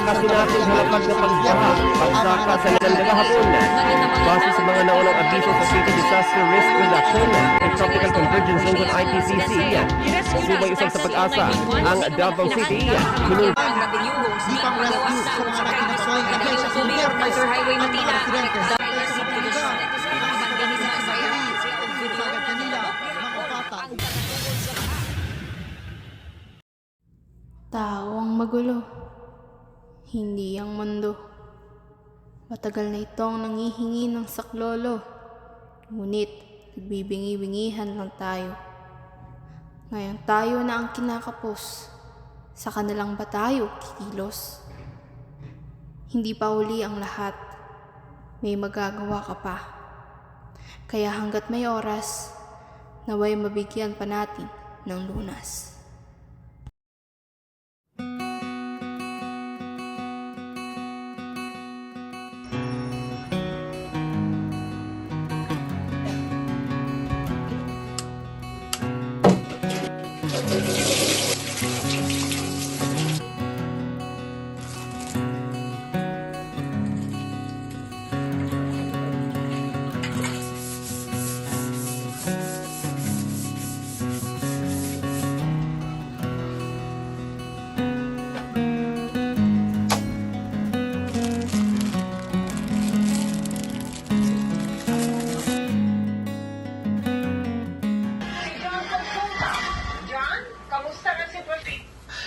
kasinapin sa lapag na pagbaha, pagsaka sa Landaga hapon. Base sa mga naunang abiso sa City Disaster Risk Reduction at Tropical Convergence Zone ng ITCC, sumay isang sa pag-asa ang Davao City. Highway Manila. Tao ang magulo, hindi ang mundo. Matagal na itong nangihingi ng saklolo, ngunit nagbibingi-bingihan lang tayo. Ngayon tayo na ang kinakapos, sa kanilang ba tayo kikilos? Hindi pa huli ang lahat, may magagawa ka pa. Kaya hanggat may oras, naway mabigyan pa natin ng lunas.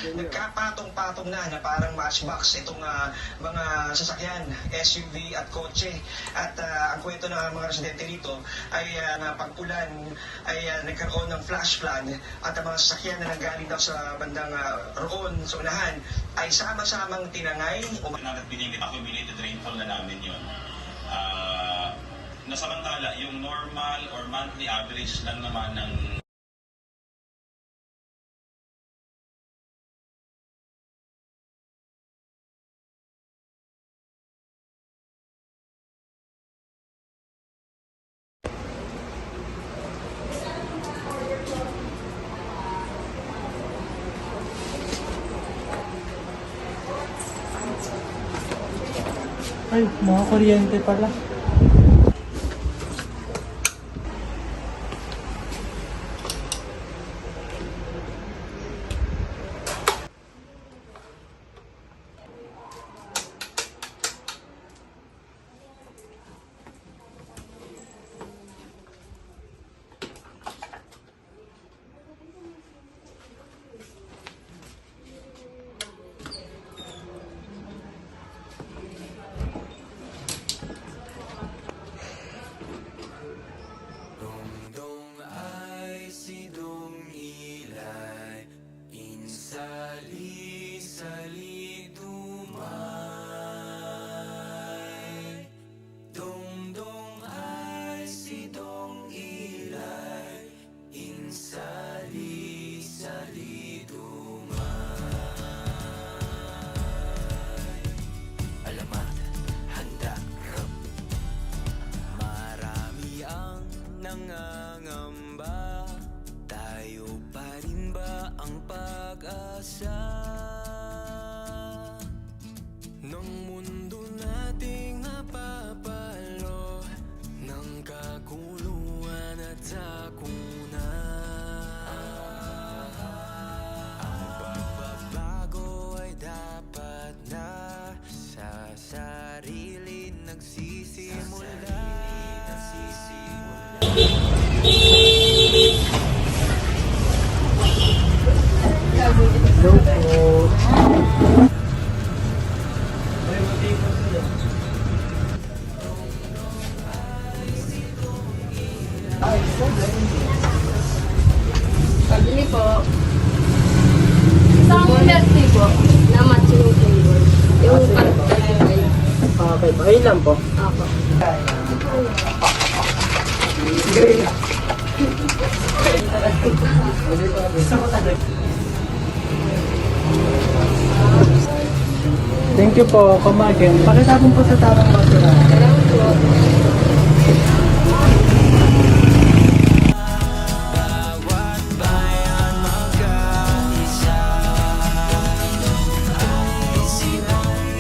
Nagkapatong-patong na parang matchbox itong mga sasakyan, SUV at kotse. At ang kwento ng mga residente rito ay pag-ulan ay nagkaroon ng flash flood at ang mga sasakyan na nanggaling daw sa bandang roon sa unahan ay sama-samang tinangay. At accumulated rainfall na namin yun. Nasamantala, yung normal or monthly average lang naman ng Ay, mga kuryente pala. nangangamba, tayo pa rin ba ang pag-asa ng mundo nating napapalo ng kaguluhan at sakuna? Ang pagbabago ay dapat na sa sarili nagsisimula. Pabili po. Isang milk tea po na matching flavor. Yung pag-tayo ay... Okay po. Ayun lang po. Ako. Thank you po. Kumagin. Pakitapon po sa tamang basura. Salamat po. Ay silang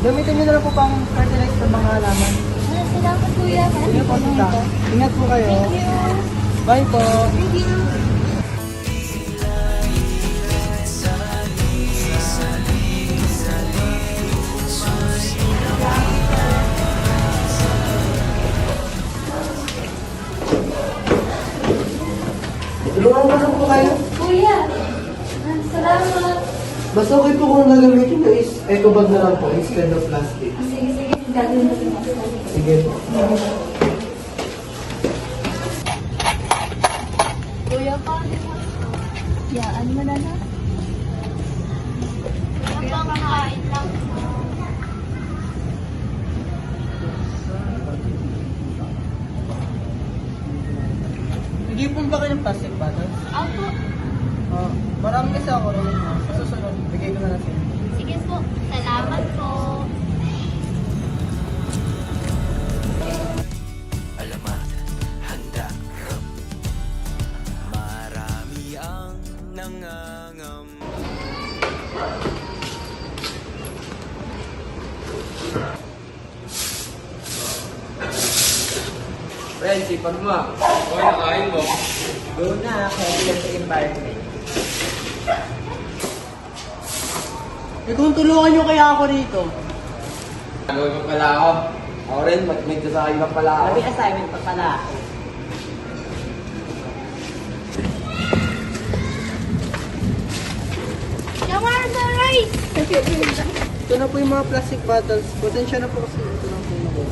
Gamitin niyo na lang po pang fertilize ng mga halaman. Salamat kuya. Sige po, tita. Ingat po kayo. Bye po. Thank you. Tulungan ko lang po kayo. Kuya. Salamat. Basta okay po kung gagamitin nyo is eco bag na lang po instead of plastic. Sige, sige. Gagawin natin ako. Sige po. Kuya pa. Yaan mo na na. Ang kakain lang. Hindi po ba kayo ng plastic bottles? Ako. Marami kasi ako rin. Sa susunod, bigay ko na lang sa inyo. Sige po. Salamat po. Alamat, handa. Marami ang nangangam. Friend, sipan mo ah. Okay, nakain mo. Doon na, kaya sila sa environment. Eh kung tulungan nyo kaya ako rito. Gagawin pa pala ako. Ako rin, may sasakay pa pala ako. May assignment pa pala. Shawar sa rice! Ito na po yung mga plastic bottles. Potensya na po kasi ito lang po na po.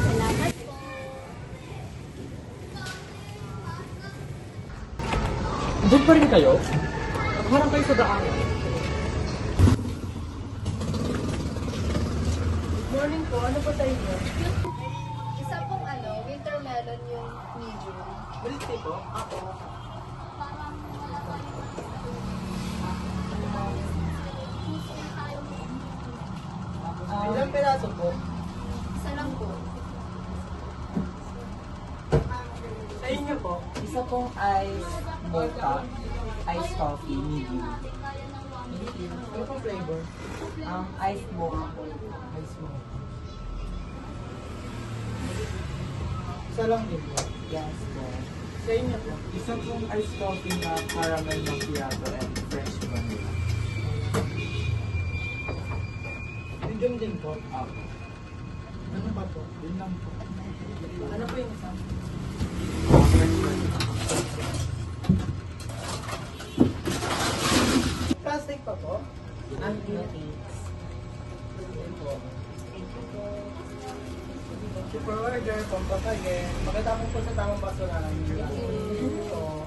Salamat po. Doon pa rin kayo? Harang kayo sa daan. Morning po, ano po sa inyo? Isa pong winter melon yung medium. Milk tea po? Ako. Ilang piraso po? Isa lang po. Sa inyo po? Isa pong ice mocha, ice coffee, medium. Ano pong flavor? Ice mocha po. Ice mo. Isa lang din po. Yes po. Sa inyo po? Isa pong ice coffee na caramel macchiato and fresh vanilla. Medium din po. Ako. Ano pa po? Yun lang po. Ano po yung isa? Plastic pa po? Ang cakes. Yun po. Super order, pampakagin. Pagkatapos po sa tamang basurahan. So,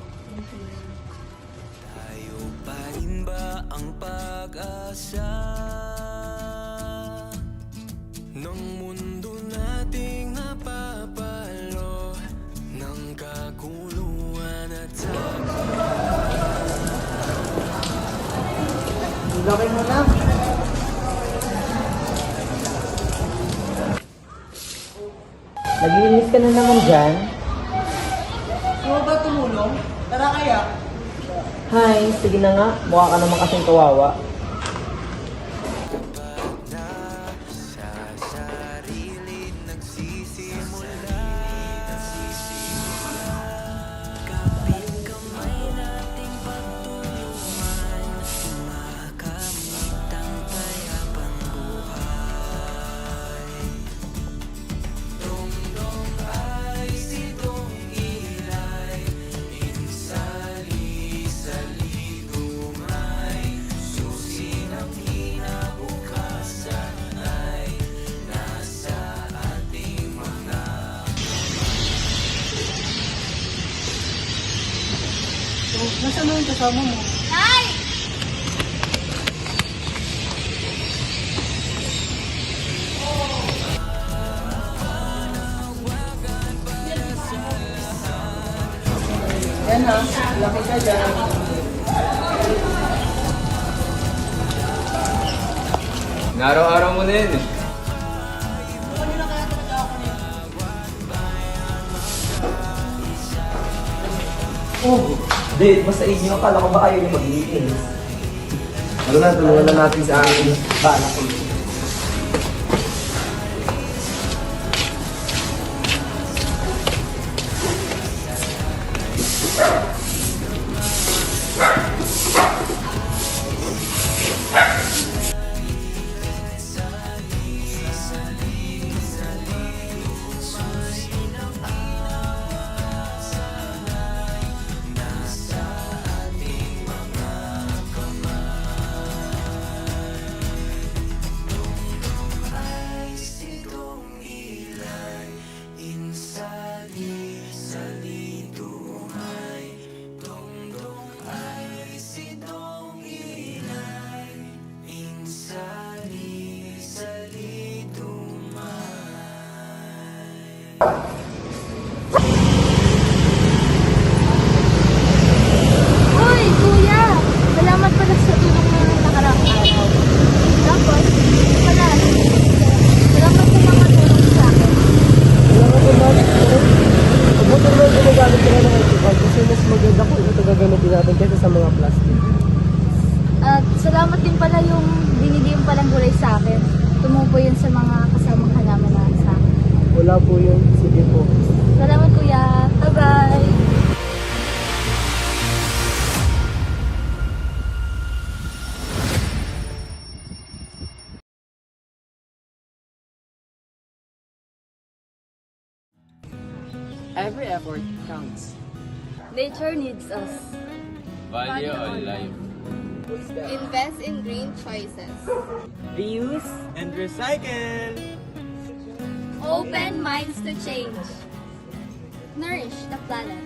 Tayo pa rin ba ang pag-asa ng mundo nating napapalo ng kaguluhan at laki mo na. Naglinis ka na naman dyan? Ano ba tumulong? Tara kaya. Hi, sige na nga. Mukha ka naman kasing kawawa. sa sarili nagsisimula. Kapit kamay nating pagtulungan, makamit ang payapang buhay. Dong-dong ay si Dong Ilay, insali-sali dumay, susi ng kinabukasan ay nasa ating mga So, nasaan na yung kasama mo? Nay! Yan ha, laki ka dyan. Araw-araw mo na yun eh. Oh, date ba sa inyo? Akala ko ba kayo yung maglinis? Ano na, tulungan na natin sa akin. Bala ko. gagamitin natin kaysa sa mga plastic. At salamat din pala yung binigyan palang gulay sa akin. Tumupo yun sa mga kasamang halaman na sa akin. Wala po yun. Sige po. Salamat kuya. Bye-bye. Every effort counts. Nature needs us. Value all life. Invest in green choices. Reuse and recycle. Open minds to change. Nourish the planet.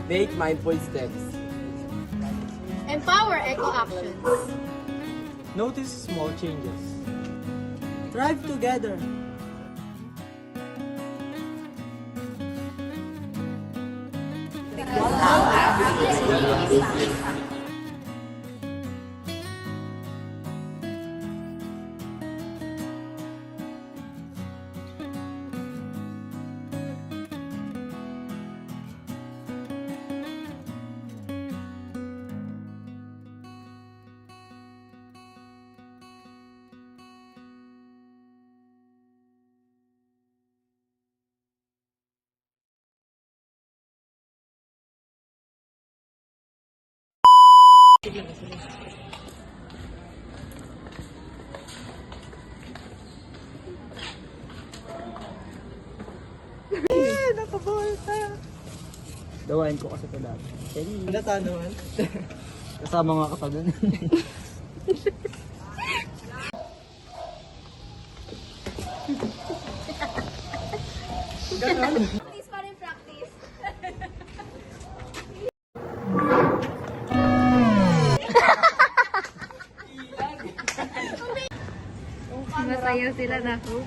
Make mindful steps. Empower eco-actions. Notice small changes. Thrive together. Dawain ko kasi ito dati. Halata naman. Kasama nga ka dun. Practice pa rin practice. Masaya sila na ako.